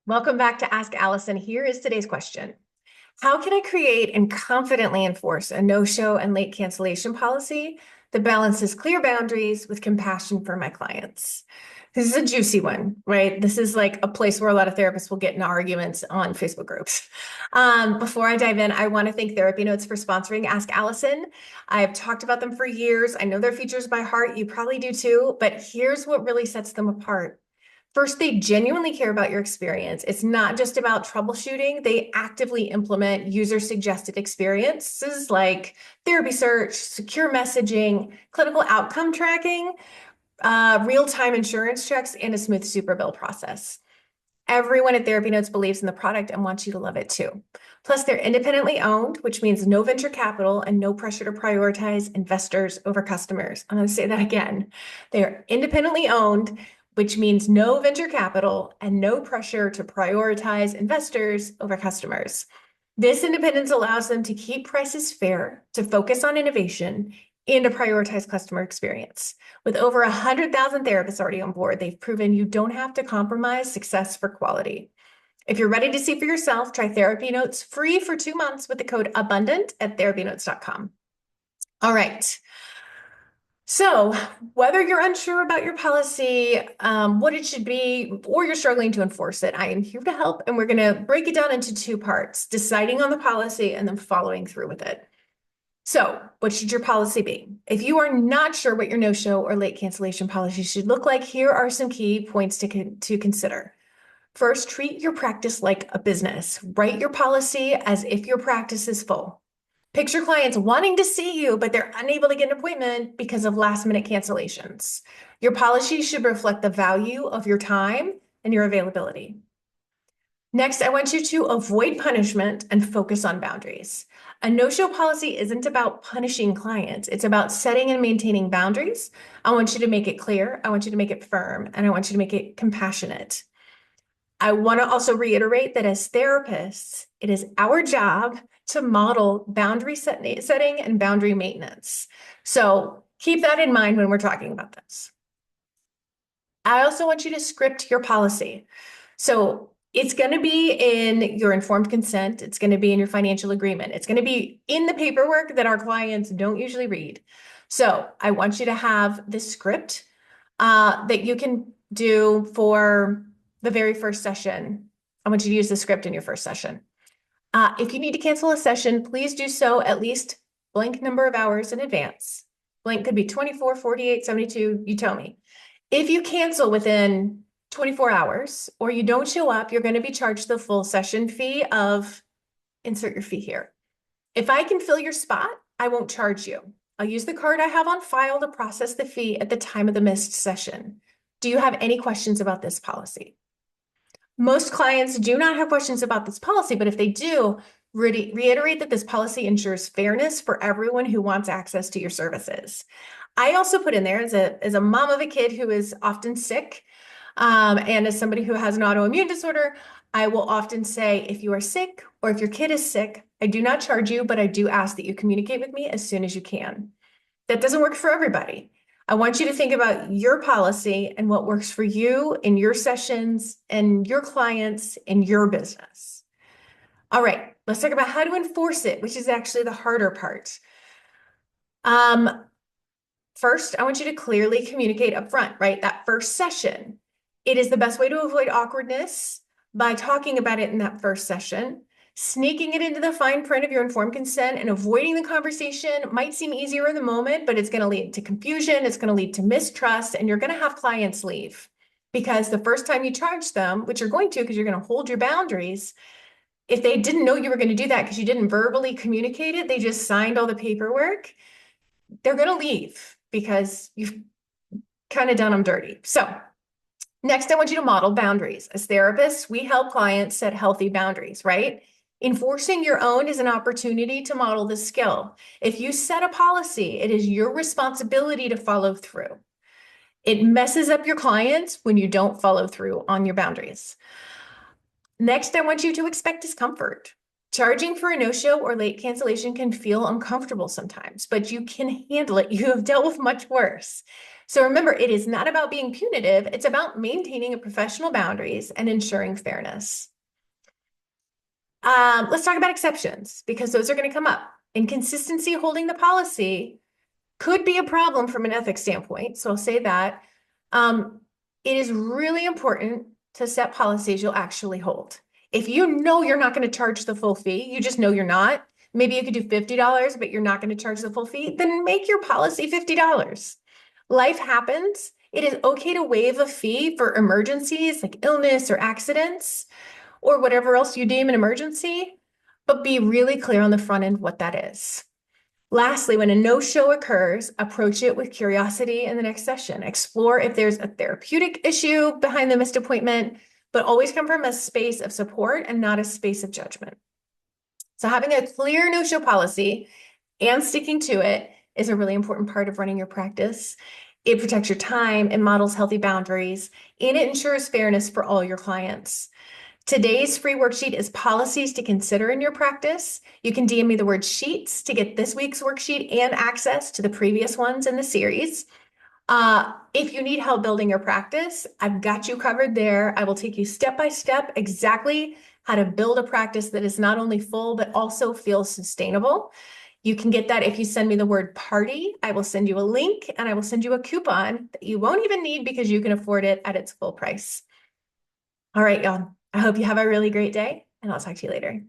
Welcome back to Ask Allison. Here is today's question. How can I create and confidently enforce a no-show and late cancellation policy that balances clear boundaries with compassion for my clients? This is a juicy one, right? This is like a place where a lot of therapists will get in arguments on Facebook groups. Before I dive in, I want to thank Therapy Notes for sponsoring Ask Allison. I've talked about them for years. I know their features by heart. You probably do too, but here's what really sets them apart. First, they genuinely care about your experience. It's not just about troubleshooting. They actively implement user-suggested experiences like therapy search, secure messaging, clinical outcome tracking, real-time insurance checks, and a smooth super bill process. Everyone at Therapy Notes believes in the product and wants you to love it too. Plus, they're independently owned, which means no venture capital and no pressure to prioritize investors over customers. I'm going to say that again. They are independently owned, which means no venture capital and no pressure to prioritize investors over customers. This independence allows them to keep prices fair, to focus on innovation, and to prioritize customer experience. With over 100,000 therapists already on board, they've proven you don't have to compromise success for quality. If you're ready to see for yourself, try Therapy Notes free for 2 months with the code ABUNDANT at therapynotes.com. All right. So whether you're unsure about your policy, what it should be, or you're struggling to enforce it, I am here to help. And we're going to break it down into 2 parts, deciding on the policy and then following through with it. So what should your policy be? If you are not sure what your no-show or late cancellation policy should look like, here are some key points to consider. First, treat your practice like a business. Write your policy as if your practice is full. Picture clients wanting to see you, but they're unable to get an appointment because of last-minute cancellations. Your policy should reflect the value of your time and your availability. Next, I want you to avoid punishment and focus on boundaries. A no-show policy isn't about punishing clients. It's about setting and maintaining boundaries. I want you to make it clear. I want you to make it firm, and I want you to make it compassionate. I want to also reiterate that as therapists, it is our job to model boundary setting and boundary maintenance. So keep that in mind when we're talking about this. I also want you to script your policy. So it's going to be in your informed consent. It's going to be in your financial agreement. It's going to be in the paperwork that our clients don't usually read. So I want you to have this script that you can do for the very first session. I want you to use the script in your first session. If you need to cancel a session, please do so at least blank number of hours in advance. Blank could be 24, 48, 72, you tell me. If you cancel within 24 hours or you don't show up, you're going to be charged the full session fee of, insert your fee here. If I can fill your spot, I won't charge you. I'll use the card I have on file to process the fee at the time of the missed session. Do you have any questions about this policy? Most clients do not have questions about this policy, but if they do, reiterate that this policy ensures fairness for everyone who wants access to your services. I also put in there as a mom of a kid who is often sick, and as somebody who has an autoimmune disorder, I will often say, if you are sick or if your kid is sick, I do not charge you, but I do ask that you communicate with me as soon as you can. That doesn't work for everybody. I want you to think about your policy and what works for you in your sessions and your clients in your business. All right, let's talk about how to enforce it, which is actually the harder part. First, I want you to clearly communicate up front, right? That first session. It is the best way to avoid awkwardness by talking about it in that first session. Sneaking it into the fine print of your informed consent and avoiding the conversation might seem easier in the moment, but it's going to lead to confusion. It's going to lead to mistrust, and you're going to have clients leave because the first time you charge them, which you're going to because you're going to hold your boundaries, if they didn't know you were going to do that because you didn't verbally communicate it, they just signed all the paperwork, they're going to leave because you've kind of done them dirty. So next, I want you to model boundaries. As therapists, we help clients set healthy boundaries, right? Enforcing your own is an opportunity to model the skill. If you set a policy, it is your responsibility to follow through. It messes up your clients when you don't follow through on your boundaries. Next, I want you to expect discomfort. Charging for a no-show or late cancellation can feel uncomfortable sometimes, but you can handle it. You have dealt with much worse. So remember, it is not about being punitive. It's about maintaining a professional boundaries and ensuring fairness. Let's talk about exceptions because those are going to come up. Inconsistency holding the policy could be a problem from an ethics standpoint. So I'll say that. It is really important to set policies you'll actually hold. If you know you're not going to charge the full fee, you just know you're not. Maybe you could do $50, but you're not going to charge the full fee, then make your policy $50. Life happens. It is okay to waive a fee for emergencies like illness or accidents or whatever else you deem an emergency, but be really clear on the front end what that is. Lastly, when a no-show occurs, approach it with curiosity in the next session. Explore if there's a therapeutic issue behind the missed appointment, but always come from a space of support and not a space of judgment. So having a clear no-show policy and sticking to it is a really important part of running your practice. It protects your time and models healthy boundaries, and it ensures fairness for all your clients. Today's free worksheet is policies to consider in your practice. You can DM me the word sheets to get this week's worksheet and access to the previous ones in the series. If you need help building your practice, I've got you covered there. I will take you step by step exactly how to build a practice that is not only full, but also feels sustainable. You can get that if you send me the word party. I will send you a link and I will send you a coupon that you won't even need because you can afford it at its full price. All right, y'all. I hope you have a really great day, and I'll talk to you later.